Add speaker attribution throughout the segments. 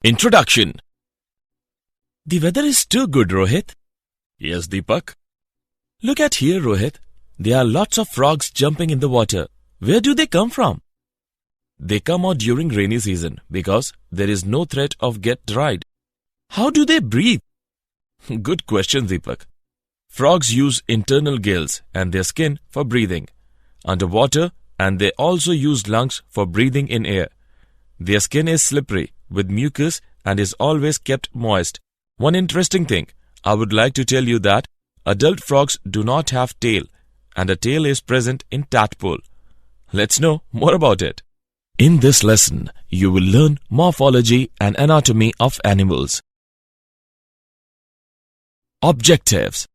Speaker 1: Introduction. The weather is too good, Rohit. Yes, Deepak. Look at here, Rohit. There are lots of frogs jumping in the water. Where do they come from? They come out during rainy season because there is no threat of get dried. How do they breathe? Good question, Deepak. Frogs use internal gills and their skin for breathing underwater, and they also use lungs for breathing in air. Their skin is slippery with mucus and is always kept moist. One interesting thing, I would like to tell you that adult frogs do not have tail, and a tail is present in tadpole. Let's know more about it. In this lesson, you will learn morphology and anatomy of animals. Objectives.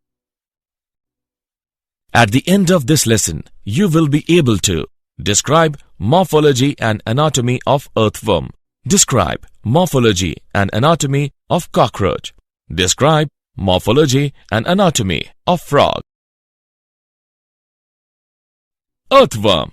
Speaker 1: At the end of this lesson, you will be able to describe morphology and anatomy of earthworm. Describe morphology and anatomy of cockroach. Describe morphology and anatomy of frog. Earthworm.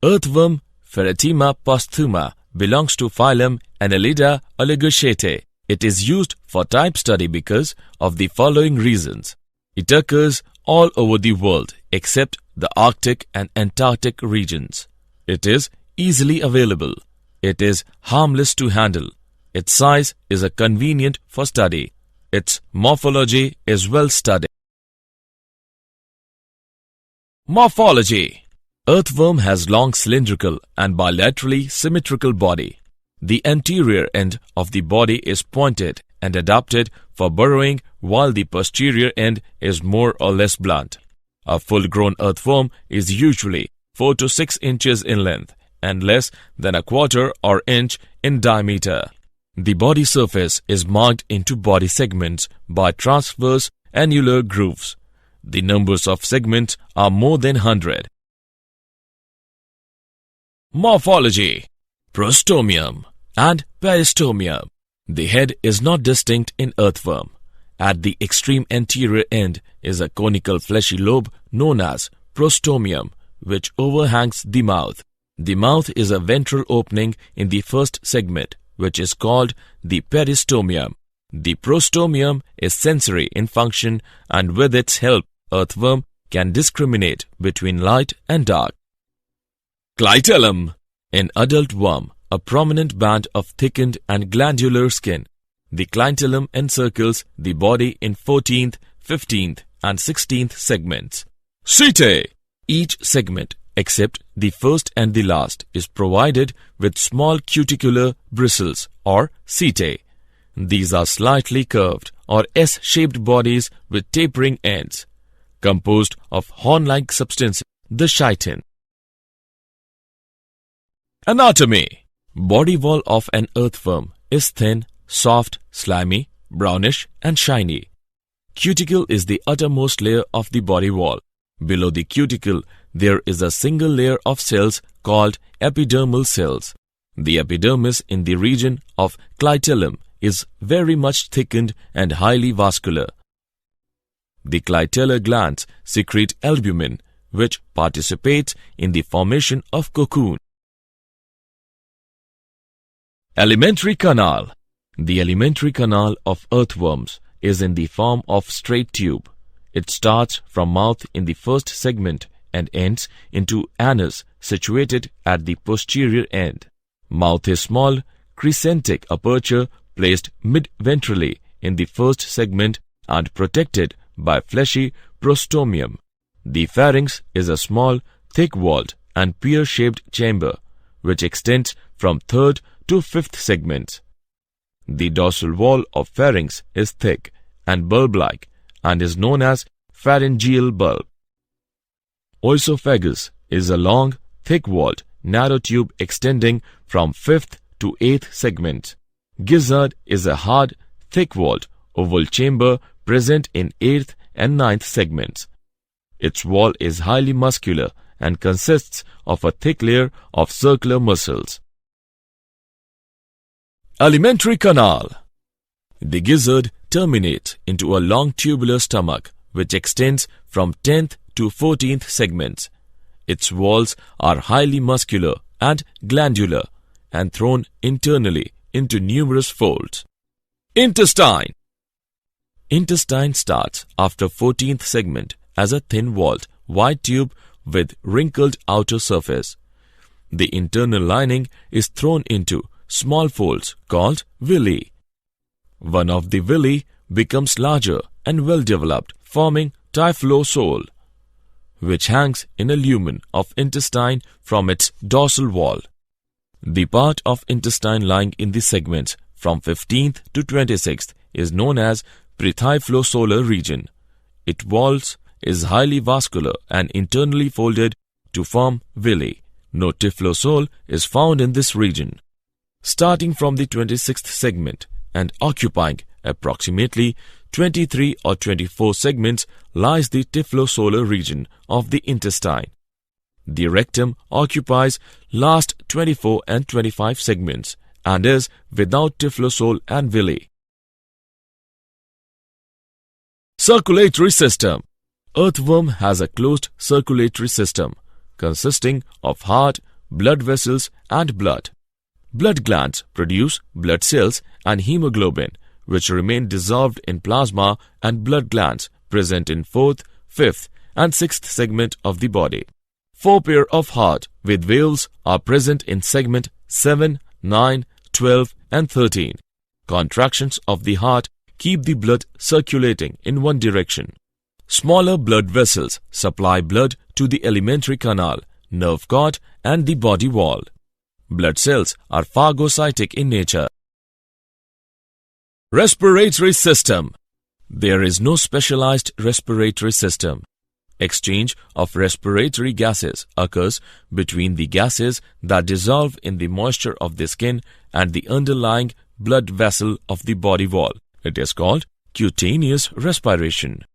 Speaker 1: Earthworm Pheretima posthuma belongs to phylum Annelida oligochaetae. It is used for type study because of the following reasons. It occurs all over the world except the Arctic and Antarctic regions. It is easily available. It is harmless to handle. Its size is convenient for study. Its morphology is well studied. Morphology. Earthworm has long cylindrical and bilaterally symmetrical body. The anterior end of the body is pointed and adapted for burrowing, while the posterior end is more or less blunt. A full-grown earthworm is usually 4 to 6 inches in length and less than a quarter or inch in diameter. The body surface is marked into body segments by transverse annular grooves. The numbers of segments are more than 100. Morphology. Prostomium and peristomium. The head is not distinct in earthworm. At the extreme anterior end is a conical fleshy lobe known as prostomium, which overhangs the mouth. The mouth is a ventral opening in the first segment, which is called the peristomium. The prostomium is sensory in function, and with its help, earthworm can discriminate between light and dark. Clitellum. In adult worm, a prominent band of thickened and glandular skin. The clitellum encircles the body in 14th, 15th and 16th segments. Setae. Each segment, except the first and the last, is provided with small cuticular bristles or setae. These are slightly curved or S-shaped bodies with tapering ends, composed of horn-like substance, the chitin. Anatomy. Body wall of an earthworm is thin, soft, slimy, brownish and shiny. Cuticle is the uttermost layer of the body wall. Below the cuticle, there is a single layer of cells called epidermal cells. The epidermis in the region of clitellum is very much thickened and highly vascular. The clitellar glands secrete albumin, which participates in the formation of cocoon. Alimentary canal. The alimentary canal of earthworms is in the form of straight tube. It starts from mouth in the first segment and ends into anus situated at the posterior end. Mouth is small, crescentic aperture placed mid-ventrally in the first segment and protected by fleshy prostomium. The pharynx is a small, thick-walled and pear-shaped chamber which extends from third to fifth segments. The dorsal wall of pharynx is thick and bulb-like and is known as pharyngeal bulb. Oesophagus is a long, thick-walled, narrow tube extending from fifth to eighth segment. Gizzard is a hard, thick-walled, oval chamber present in eighth and ninth segments. Its wall is highly muscular and consists of a thick layer of circular muscles. Alimentary canal. The gizzard terminates into a long tubular stomach which extends from 10th to 14th segments. Its walls are highly muscular and glandular and thrown internally into numerous folds. Intestine. Intestine starts after 14th segment as a thin-walled white tube with wrinkled outer surface. The internal lining is thrown into small folds called villi. One of the villi becomes larger and well-developed, forming typhlosole, which hangs in a lumen of intestine from its dorsal wall. The part of intestine lying in the segments from 15th to 26th is known as pretyphlosolar region. Its walls is highly vascular and internally folded to form villi. No typhlosole is found in this region. Starting from the 26th segment and occupying approximately 23 or 24 segments lies the typhlosolar region of the intestine. The rectum occupies last 24 and 25 segments and is without typhlosole and villi. Circulatory system. Earthworm has a closed circulatory system consisting of heart, blood vessels and blood. Blood glands produce blood cells and hemoglobin, which remain dissolved in plasma, and blood glands present in 4th, 5th and 6th segment of the body. 4 pair of heart with valves are present in segment 7, 9, 12 and 13. Contractions of the heart keep the blood circulating in one direction. Smaller blood vessels supply blood to the alimentary canal, nerve cord and the body wall. Blood cells are phagocytic in nature. Respiratory system. There is no specialized respiratory system. Exchange of respiratory gases occurs between the gases that dissolve in the moisture of the skin and the underlying blood vessel of the body wall. It is called cutaneous respiration.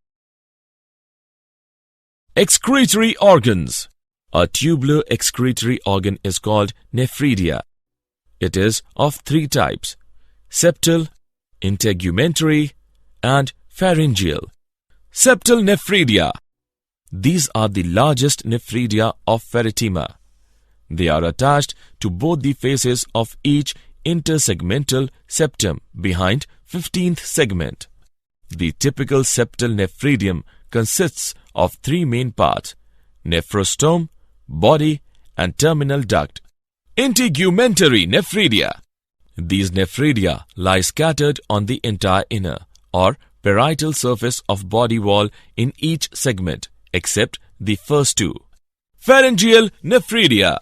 Speaker 1: Excretory organs. A tubular excretory organ is called nephridia. It is of 3 types: septal, integumentary and pharyngeal. Septal nephridia. These are the largest nephridia of pheretima. They are attached to both the faces of each intersegmental septum behind 15th segment. The typical septal nephridium consists of 3 main parts: nephrostome, body and terminal duct. Integumentary nephridia. These nephridia lie scattered on the entire inner or parietal surface of body wall in each segment except the first 2. Pharyngeal nephridia.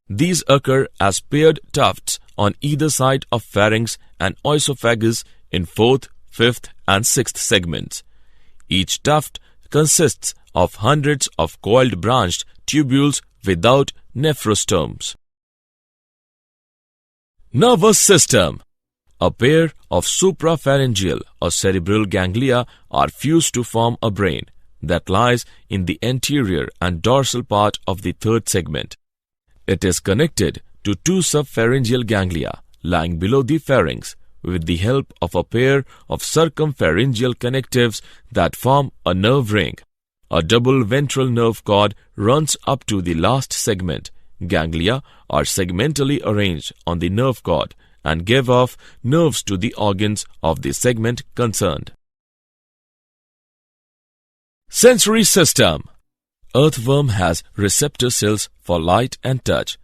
Speaker 1: These occur as paired tufts on either side of pharynx and oesophagus in 4th, 5th and 6th segments. Each tuft consists of hundreds of coiled branched tubules without nephrostomes. Nervous system. A pair of suprapharyngeal or cerebral ganglia are fused to form a brain that lies in the anterior and dorsal part of the 3rd segment. It is connected to 2 subpharyngeal ganglia lying below the pharynx with the help of a pair of circumpharyngeal connectives that form a nerve ring. A double ventral nerve cord runs up to the last segment. Ganglia are segmentally arranged on the nerve cord and give off nerves to the organs of the segment concerned. Sensory system. Earthworm has receptor cells for light and touch,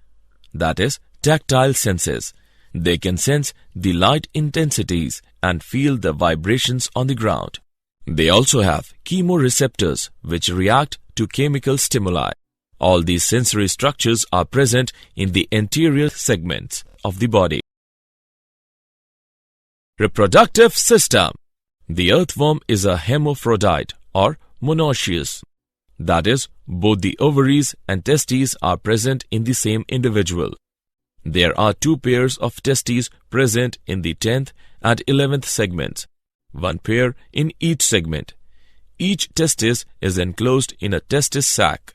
Speaker 1: that is, tactile senses. They can sense the light intensities and feel the vibrations on the ground. They also have chemoreceptors which react to chemical stimuli. All these sensory structures are present in the anterior segments of the body. Reproductive system. The earthworm is a hermaphrodite or monoecious. That is, both the ovaries and testes are present in the same individual. There are 2 pairs of testes present in the 10th and 11th segments, 1 pair in each segment. Each testis is enclosed in a testis sac.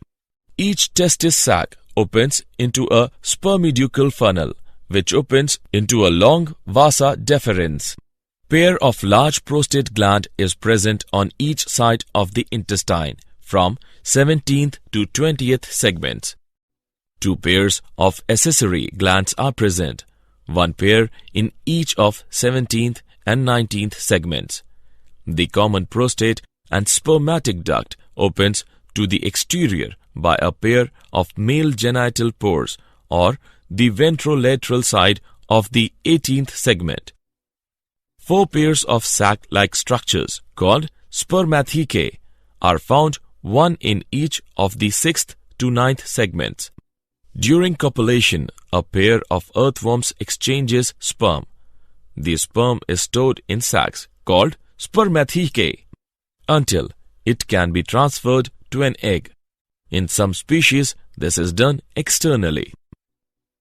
Speaker 1: Each testis sac opens into a spermiducal funnel, which opens into a long vasa deferens. Pair of large prostate gland is present on each side of the intestine from 17th to 20th segments. 2 pairs of accessory glands are present, one pair in each of 17th and 19th segments. The common prostate and spermatic duct opens to the exterior by a pair of male genital pores or the ventrolateral side of the 18th segment. 4 pairs of sac-like structures called spermathecae are found, one in each of the 6th to 9th segments. During copulation, a pair of earthworms exchanges sperm. The sperm is stored in sacs called spermathecae until it can be transferred to an egg. In some species, this is done externally.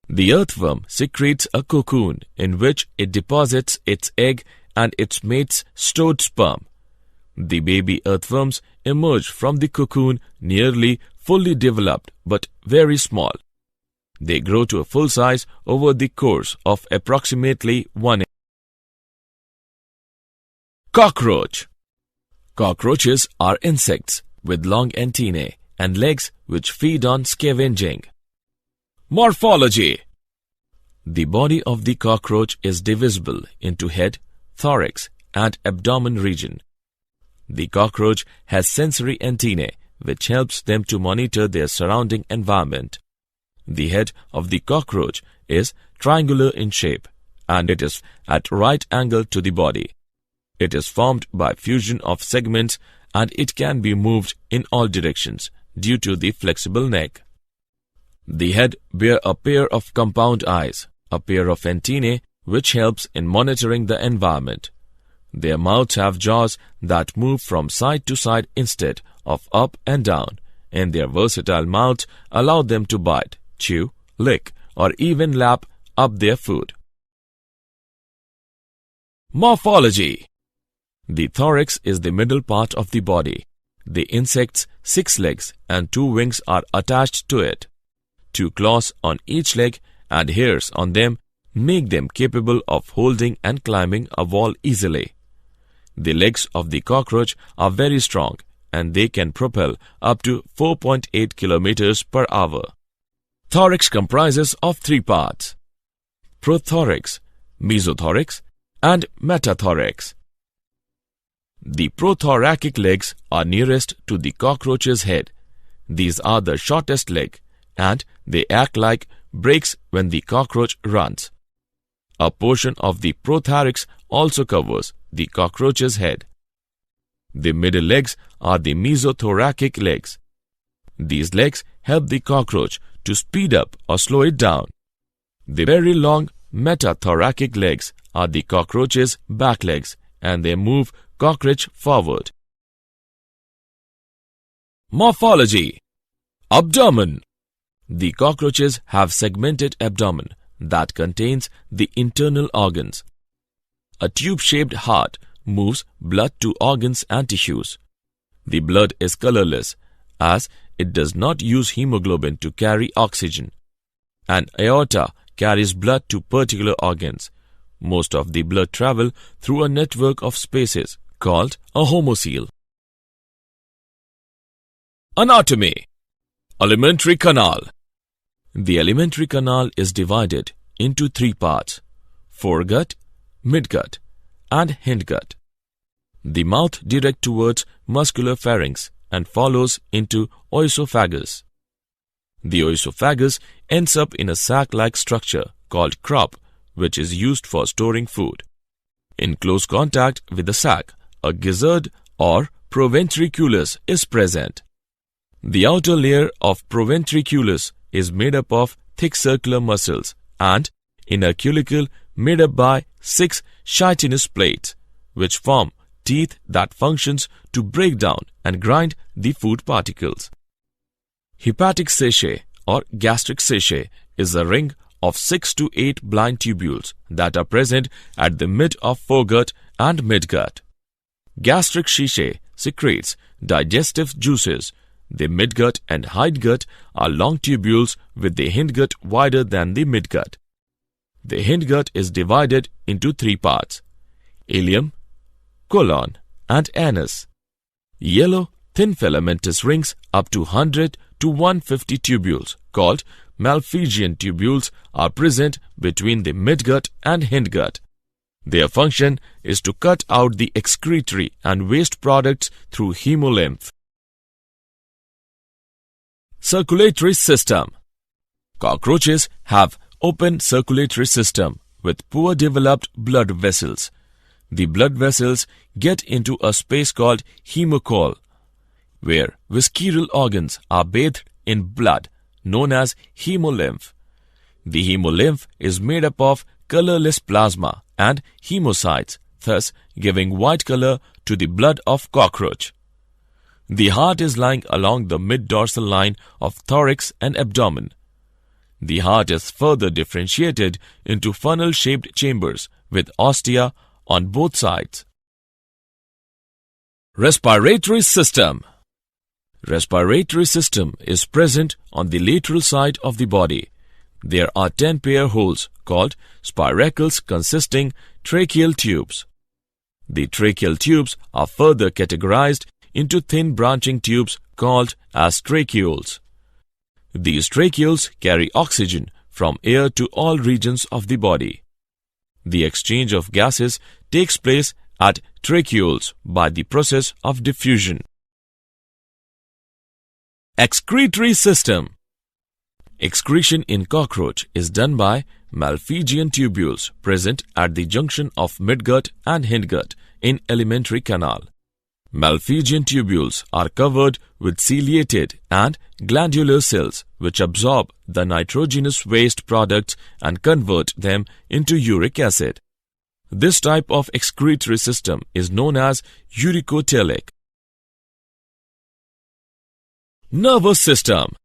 Speaker 1: The earthworm secretes a cocoon in which it deposits its egg and its mate's stored sperm. The baby earthworms emerge from the cocoon nearly fully developed but very small. They grow to a full size over the course of approximately 1 year. Cockroach. Cockroaches are insects with long antennae and legs which feed on scavenging. Morphology. The body of the cockroach is divisible into head, thorax, and abdomen region. The cockroach has sensory antennae which helps them to monitor their surrounding environment. The head of the cockroach is triangular in shape and it is at right angle to the body. It is formed by fusion of segments and it can be moved in all directions due to the flexible neck. The head bears a pair of compound eyes, a pair of antennae which helps in monitoring the environment. Their mouths have jaws that move from side to side instead of up and down, and their versatile mouths allow them to bite, chew, lick, or even lap up their food. Morphology. The thorax is the middle part of the body. The insect's 6 legs and 2 wings are attached to it. 2 claws on each leg and hairs on them make them capable of holding and climbing a wall easily. The legs of the cockroach are very strong and they can propel up to 4.8 kilometers per hour. Thorax comprises of 3 parts: prothorax, mesothorax, and metathorax. The prothoracic legs are nearest to the cockroach's head. These are the shortest leg and they act like brakes when the cockroach runs. A portion of the prothorax also covers the cockroach's head. The middle legs are the mesothoracic legs. These legs help the cockroach to speed up or slow it down. The very long metathoracic legs are the cockroach's back legs and they move cockroach forward. Morphology. Abdomen. The cockroaches have segmented abdomen that contains the internal organs. A tube-shaped heart moves blood to organs and tissues. The blood is colorless as it does not use hemoglobin to carry oxygen. An aorta carries blood to particular organs. Most of the blood travel through a network of spaces called a homocoel. Anatomy. Alimentary canal. The alimentary canal is divided into 3 parts: foregut, midgut, and hindgut. The mouth directs towards muscular pharynx and follows into oesophagus. The oesophagus ends up in a sac-like structure called crop, which is used for storing food. In close contact with the sac, a gizzard or proventriculus is present. The outer layer of proventriculus is made up of thick circular muscles and inner cuticle made up by 6 chitinous plates, which form teeth that functions to break down and grind the food particles. Hepatic sachet or gastric sachet is a ring of 6 to 8 blind tubules that are present at the mid of foregut and midgut. Gastric sachet secretes digestive juices. The midgut and hindgut are long tubules with the hindgut wider than the midgut. The hindgut is divided into 3 parts: ileum, colon, and anus. Yellow, thin filamentous rings up to 100 to 150 tubules called Malpighian tubules are present between the midgut and hindgut. Their function is to cut out the excretory and waste products through hemolymph. Circulatory system. Cockroaches have open circulatory system with poor developed blood vessels. The blood vessels get into a space called hemocoel, where visceral organs are bathed in blood, known as hemolymph. The hemolymph is made up of colorless plasma and hemocytes, thus giving white color to the blood of cockroach. The heart is lying along the mid-dorsal line of thorax and abdomen. The heart is further differentiated into funnel-shaped chambers with ostia on both sides. Respiratory system. Respiratory system is present on the lateral side of the body. There are 10 pair holes called spiracles consisting tracheal tubes. The tracheal tubes are further categorized into thin branching tubes called as tracheoles. These tracheoles carry oxygen from air to all regions of the body. The exchange of gases takes place at tracheoles by the process of diffusion. Excretory system. Excretion in cockroach is done by Malpighian tubules present at the junction of midgut and hindgut in alimentary canal. Malpighian tubules are covered with ciliated and glandular cells which absorb the nitrogenous waste products and convert them into uric acid. This type of excretory system is known as uricotelic. Nervous system.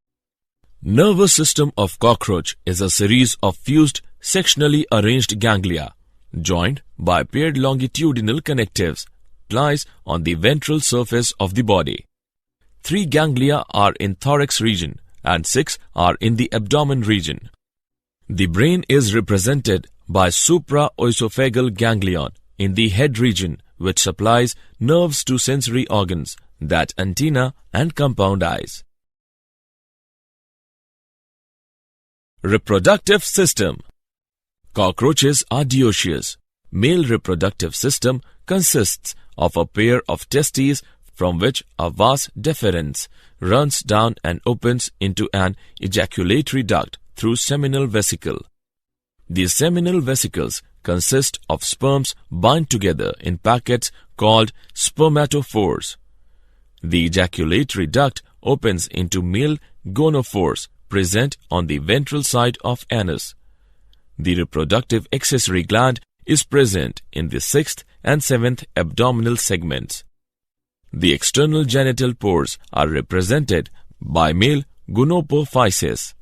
Speaker 1: Nervous system of cockroach is a series of fused sectionally arranged ganglia joined by paired longitudinal connectives lies on the ventral surface of the body. 3 ganglia are in thorax region and 6 are in the abdomen region. The brain is represented by supraoesophageal ganglion in the head region which supplies nerves to sensory organs, that antenna and compound eyes. Reproductive system. Cockroaches are dioecious. Male reproductive system consists of a pair of testes from which a vas deferens runs down and opens into an ejaculatory duct through seminal vesicle. These seminal vesicles consist of sperms bound together in packets called spermatophores. The ejaculatory duct opens into male gonophores present on the ventral side of anus. The reproductive accessory gland is present in the 6th and 7th abdominal segments. The external genital pores are represented by male gonopophysis.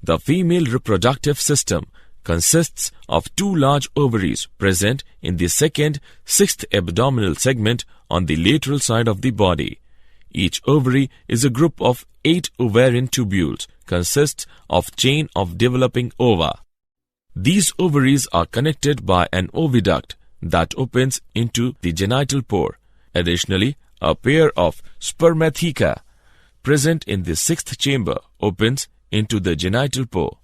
Speaker 1: The female reproductive system consists of 2 large ovaries present in the 2nd, 6th abdominal segment on the lateral side of the body. Each ovary is a group of 8 ovarian tubules, consists of chain of developing ova. These ovaries are connected by an oviduct that opens into the genital pore. Additionally, a pair of spermatheca present in the 6th chamber opens into the genital pore.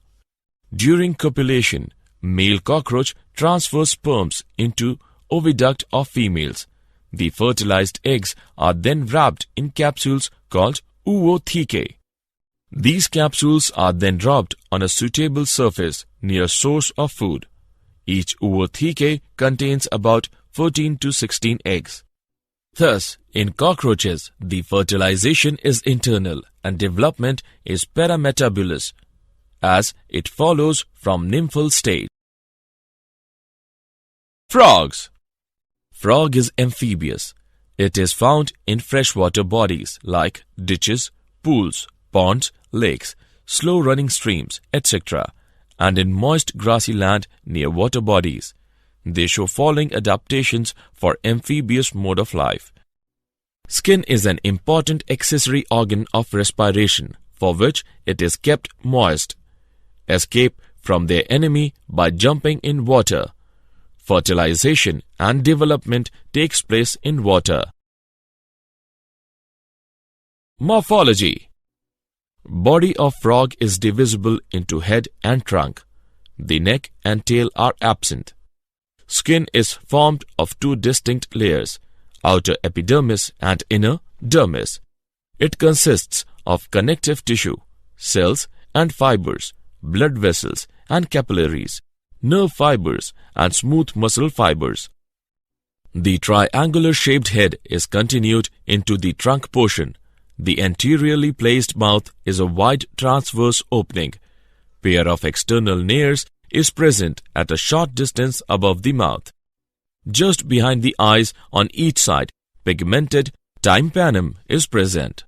Speaker 1: During copulation, male cockroach transfers sperms into oviduct of females. The fertilized eggs are then wrapped in capsules called oothecae. These capsules are then dropped on a suitable surface near source of food. Each oothecae contains about 14 to 16 eggs. Thus, in cockroaches, the fertilization is internal and development is parametabulous, as it follows from nymphal stage. Frogs. Frog is amphibious. It is found in freshwater bodies like ditches, pools, ponds, lakes, slow-running streams, etc., and in moist grassy land near water bodies. They show following adaptations for amphibious mode of life. Skin is an important accessory organ of respiration, for which it is kept moist. Escape from their enemy by jumping in water. Fertilization and development takes place in water. Morphology. Body of frog is divisible into head and trunk. The neck and tail are absent. Skin is formed of two distinct layers, outer epidermis and inner dermis. It consists of connective tissue, cells and fibers, blood vessels and capillaries, nerve fibers and smooth muscle fibers. The triangular-shaped head is continued into the trunk portion. The anteriorly placed mouth is a wide transverse opening. Pair of external nares is present at a short distance above the mouth. Just behind the eyes on each side, pigmented tympanum is present.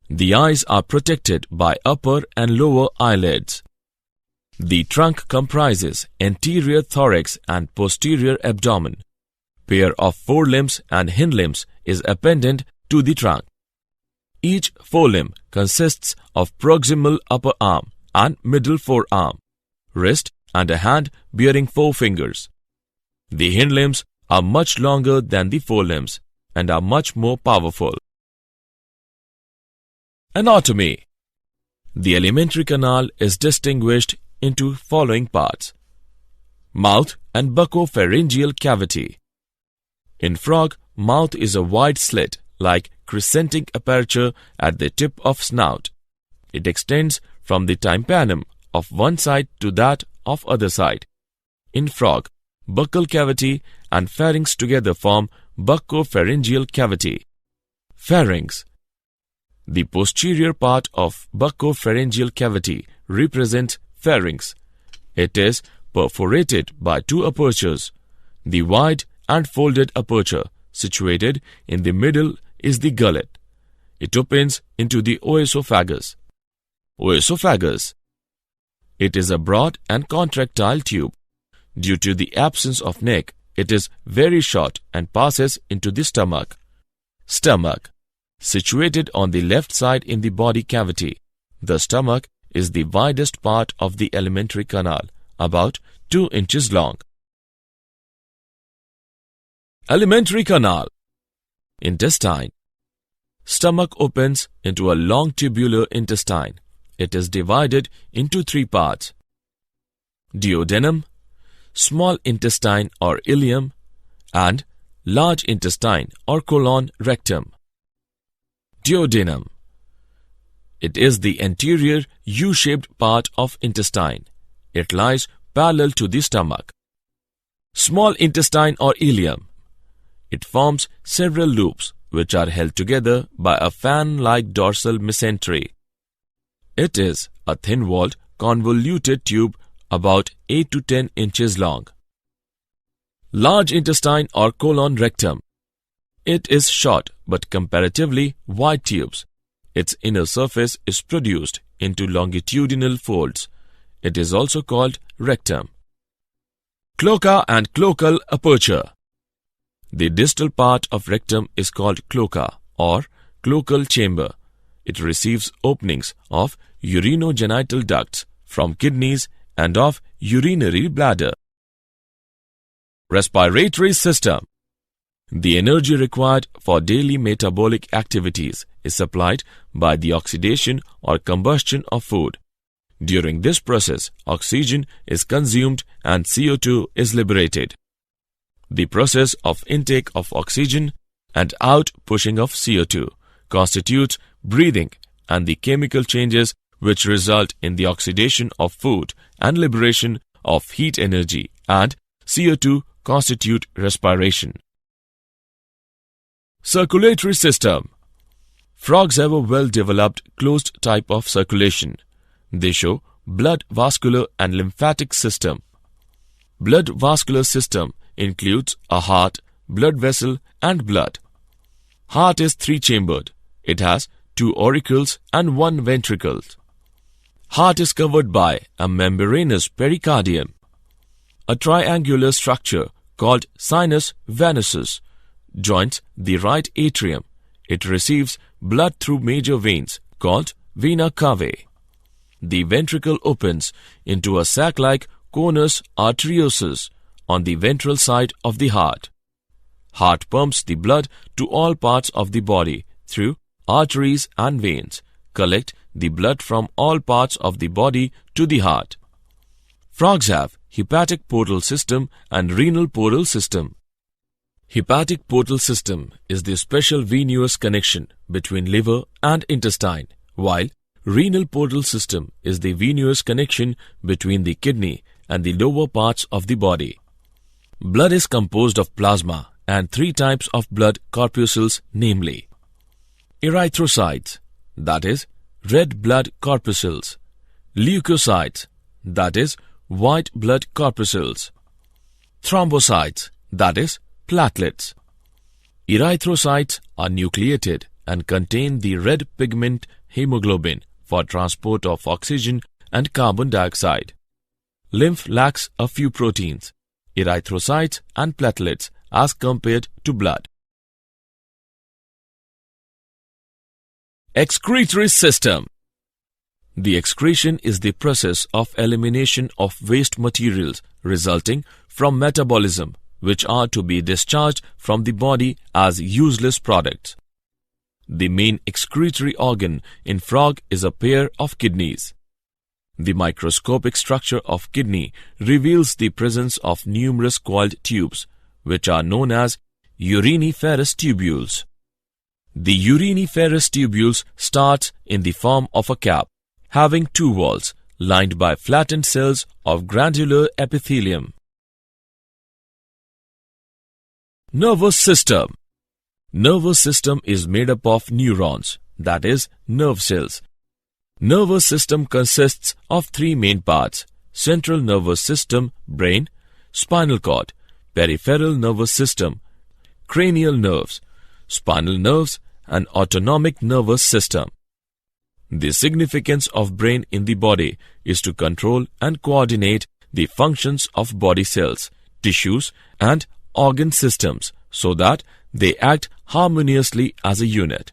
Speaker 1: The eyes are protected by upper and lower eyelids. The trunk comprises anterior thorax and posterior abdomen. Pair of forelimbs and hindlimbs is appended to the trunk. Each forelimb consists of proximal upper arm and middle forearm, wrist and a hand bearing 4 fingers. The hindlimbs are much longer than the forelimbs and are much more powerful. Anatomy. The alimentary canal is distinguished into following parts: mouth and buccopharyngeal cavity. In frog, mouth is a wide slit like crescentic aperture at the tip of snout. It extends from the tympanum of one side to that of other side. In frog, buccal cavity and pharynx together form buccopharyngeal cavity. Pharynx. The posterior part of buccopharyngeal cavity represents pharynx. It is perforated by 2 apertures. The wide and folded aperture situated in the middle is the gullet. It opens into the oesophagus. Oesophagus. It is a broad and contractile tube. Due to the absence of neck, it is very short and passes into the stomach. Stomach. Situated on the left side in the body cavity. The stomach is the widest part of the alimentary canal, about 2 inches long. Alimentary canal. Intestine. Stomach opens into a long tubular intestine. It is divided into 3 parts: duodenum, small intestine or ileum, and large intestine or colon rectum. Duodenum. It is the anterior U-shaped part of intestine. It lies parallel to the stomach. Small intestine or ileum. It forms several loops which are held together by a fan-like dorsal mesentery. It is a thin-walled, convoluted tube about 8 to 10 inches long. Large intestine or colon rectum. It is short but comparatively wide tubes. Its inner surface is produced into longitudinal folds. It is also called rectum. Cloaca and cloacal aperture. The distal part of rectum is called cloaca or cloacal chamber. It receives openings of urinogenital ducts from kidneys and of urinary bladder. Respiratory system. The energy required for daily metabolic activities is supplied by the oxidation or combustion of food. During this process, oxygen is consumed and CO2 is liberated. The process of intake of oxygen and out-pushing of CO2 constitutes breathing, and the chemical changes which result in the oxidation of food and liberation of heat energy and CO2 constitute respiration. Circulatory system. Frogs have a well-developed closed type of circulation. They show blood vascular and lymphatic system. Blood vascular system includes a heart, blood vessel and blood. Heart is 3-chambered. It has 2 auricles and 1 ventricle. Heart is covered by a membranous pericardium. A triangular structure called sinus venosus joins the right atrium. It receives blood through major veins called vena cava. The ventricle opens into a sac-like conus arteriosus on the ventral side of the heart. Heart pumps the blood to all parts of the body through arteries and veins, collect the blood from all parts of the body to the heart. Frogs have hepatic portal system and renal portal system. Hepatic portal system is the special venous connection between liver and intestine, while renal portal system is the venous connection between the kidney and the lower parts of the body. Blood is composed of plasma and three types of blood corpuscles, namely erythrocytes, that is, red blood corpuscles; leukocytes, that is, white blood corpuscles; thrombocytes, that is, platelets. Erythrocytes are nucleated and contain the red pigment hemoglobin for transport of oxygen and carbon dioxide. Lymph lacks a few proteins, erythrocytes and platelets as compared to blood. Excretory system. The excretion is the process of elimination of waste materials resulting from metabolism, which are to be discharged from the body as useless products. The main excretory organ in frog is a pair of kidneys. The microscopic structure of kidney reveals the presence of numerous coiled tubes, which are known as uriniferous tubules. The uriniferous tubules start in the form of a cap, having two walls, lined by flattened cells of granular epithelium. Nervous system. Nervous system is made up of neurons, that is, nerve cells. Nervous system consists of three main parts: central nervous system, brain; spinal cord; peripheral nervous system, cranial nerves; spinal nerves; and autonomic nervous system. The significance of brain in the body is to control and coordinate the functions of body cells, tissues, and organ systems so that they act harmoniously as a unit.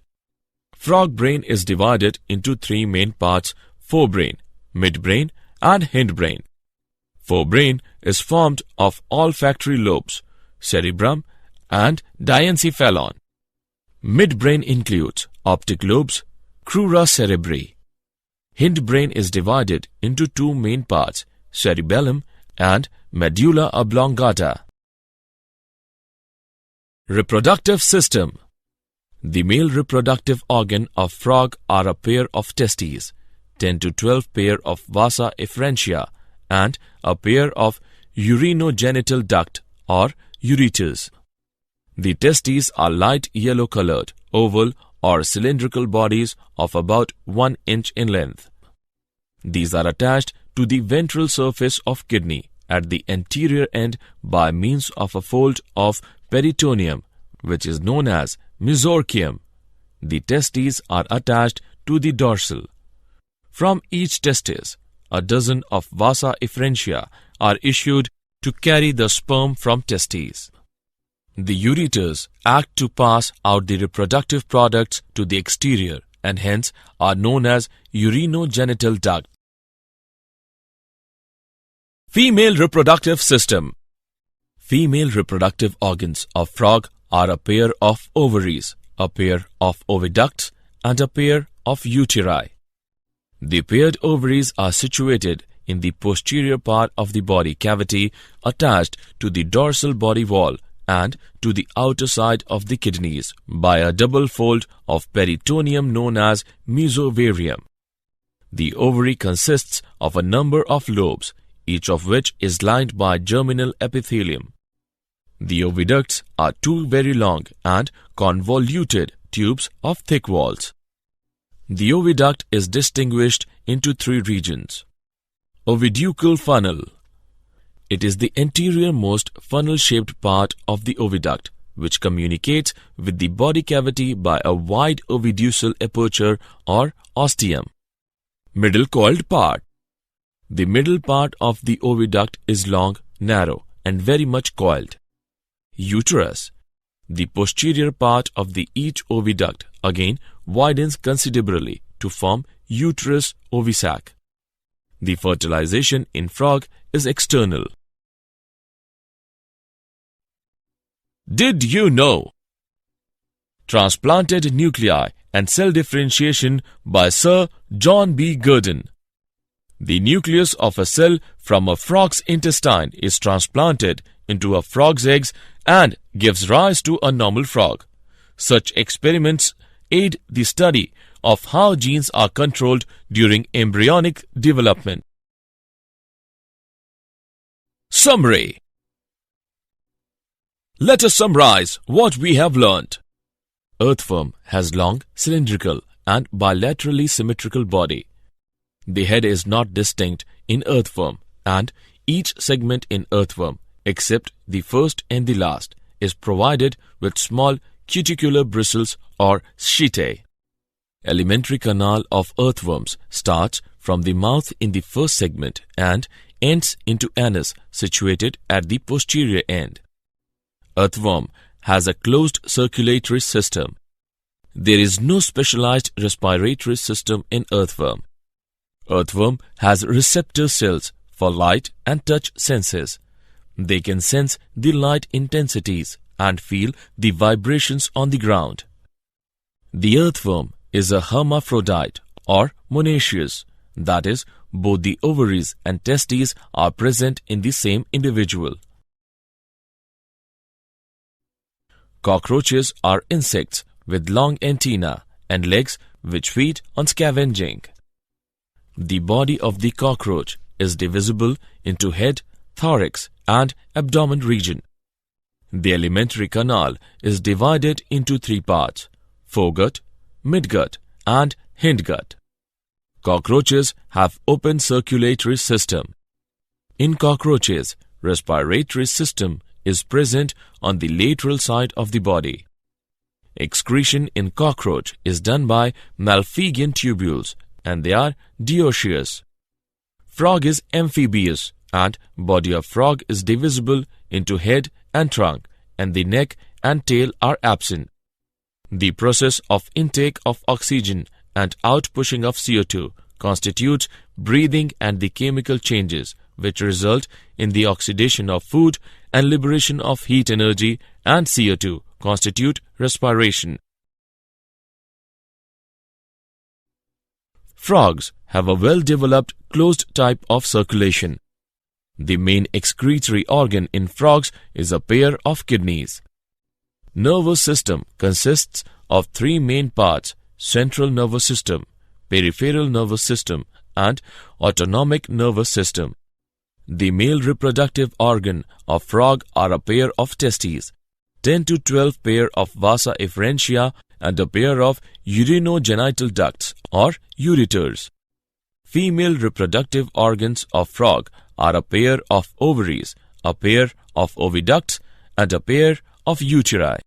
Speaker 1: Frog brain is divided into three main parts: forebrain, midbrain, and hindbrain. Forebrain is formed of olfactory lobes, cerebrum, and diencephalon. Midbrain includes optic lobes, crura cerebri. Hindbrain is divided into two main parts: cerebellum and medulla oblongata. Reproductive system. The male reproductive organ of frog are a pair of testes, 10 to 12 pair of vasa efferentia, and a pair of urinogenital duct or ureters. The testes are light yellow-colored, oval or cylindrical bodies of about 1 inch in length. These are attached to the ventral surface of kidney at the anterior end by means of a fold of peritoneum, which is known as mesorchium. The testes are attached to the dorsal. From each testis, a dozen of vasa efferentia are issued to carry the sperm from testes. The ureters act to pass out the reproductive products to the exterior and hence are known as urinogenital duct. Female reproductive system. Female reproductive organs of frog are a pair of ovaries, a pair of oviducts, and a pair of uteri. The paired ovaries are situated in the posterior part of the body cavity, attached to the dorsal body wall and to the outer side of the kidneys by a double fold of peritoneum known as mesovarium. The ovary consists of a number of lobes, each of which is lined by germinal epithelium. The oviducts are two very long and convoluted tubes of thick walls. The oviduct is distinguished into three regions. Oviducal funnel. It is the anterior-most funnel-shaped part of the oviduct, which communicates with the body cavity by a wide oviducal aperture or ostium. Middle coiled part. The middle part of the oviduct is long, narrow, and very much coiled. Uterus. The posterior part of the each oviduct again widens considerably to form uterus ovisac. The fertilization in frog is external. Did you know? Transplanted nuclei and cell differentiation by Sir John B. Gurdon. The nucleus of a cell from a frog's intestine is transplanted into a frog's eggs and gives rise to a normal frog. Such experiments aid the study of how genes are controlled during embryonic development. Summary. Let us summarize what we have learnt. Earthworm has long, cylindrical and bilaterally symmetrical body. The head is not distinct in earthworm, and each segment in earthworm, except the first and the last, is provided with small cuticular bristles or setae. Alimentary canal of earthworms starts from the mouth in the first segment and ends into anus situated at the posterior end. Earthworm has a closed circulatory system. There is no specialized respiratory system in earthworm. Earthworm has receptor cells for light and touch senses. They can sense the light intensities and feel the vibrations on the ground. The earthworm is a hermaphrodite or monoecious, that is, both the ovaries and testes are present in the same individual. Cockroaches are insects with long antennae and legs which feed on scavenging. The body of the cockroach is divisible into head, thorax and abdomen region. The alimentary canal is divided into three parts: foregut, midgut and hindgut. Cockroaches have open circulatory system. In cockroaches, respiratory system is present on the lateral side of the body. Excretion in cockroach is done by Malpighian tubules and they are dioecious. Frog is amphibious and body of frog is divisible into head and trunk, and the neck and tail are absent. The process of intake of oxygen and outpushing of CO2 constitutes breathing, and the chemical changes which result in the oxidation of food and liberation of heat energy and CO2 constitute respiration. Frogs have a well-developed closed type of circulation. The main excretory organ in frogs is a pair of kidneys. Nervous system consists of three main parts: central nervous system, peripheral nervous system, and autonomic nervous system. The male reproductive organ of frog are a pair of testes, 10 to 12 pair of vasa efferentia, and a pair of urinogenital ducts or ureters. Female reproductive organs of frog are a pair of ovaries, a pair of oviducts, and a pair of uteri.